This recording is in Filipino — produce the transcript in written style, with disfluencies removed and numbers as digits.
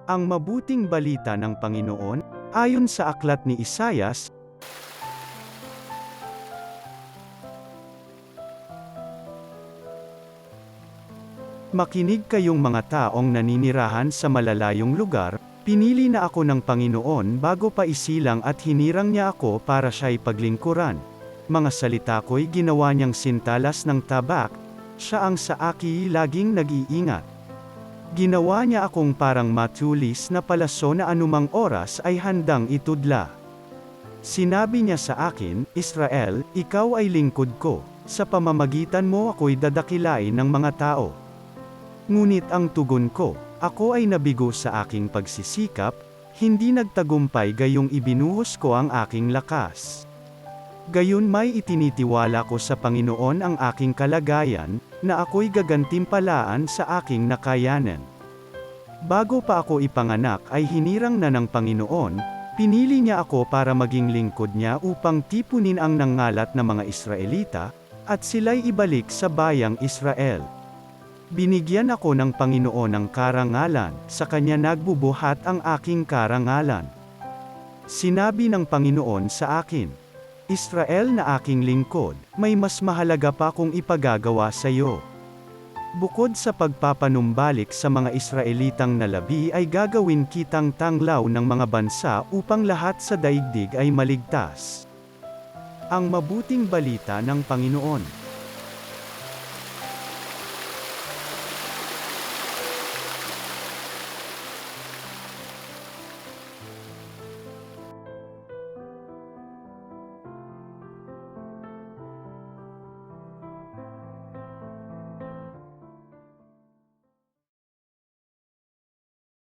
Ang mabuting balita ng Panginoon, ayon sa aklat ni Isayas, makinig kayong mga taong naninirahan sa malalayong lugar, pinili na ako ng Panginoon bago pa isilang at hinirang niya ako para siya'y paglingkuran. Mga salita ko'y ginawa niyang sintalas ng tabak, siya ang sa aki laging nag-iingat. Ginawa niya akong parang matulis na palaso na anumang oras ay handang itudla. Sinabi niya sa akin, Israel, ikaw ay lingkod ko, sa pamamagitan mo ako'y dadakilain ng mga tao. Ngunit ang tugon ko, ako ay nabigo sa aking pagsisikap, hindi nagtagumpay gayong ibinuhos ko ang aking lakas. Gayon may itinitiwala ko sa Panginoon ang aking kalagayan, na ako'y gagantimpalaan sa aking nakayanan. Bago pa ako ipanganak ay hinirang na ng Panginoon, pinili niya ako para maging lingkod niya upang tipunin ang nangalat na mga Israelita, at sila'y ibalik sa bayang Israel. Binigyan ako ng Panginoon ng karangalan, sa Kanya nagbubuhat ang aking karangalan. Sinabi ng Panginoon sa akin, Israel na aking lingkod, may mas mahalaga pa kong ipagagawa sa iyo. Bukod sa pagpapanumbalik sa mga Israelitang nalabi ay gagawin kitang tanglaw ng mga bansa upang lahat sa daigdig ay maligtas. Ang mabuting balita ng Panginoon.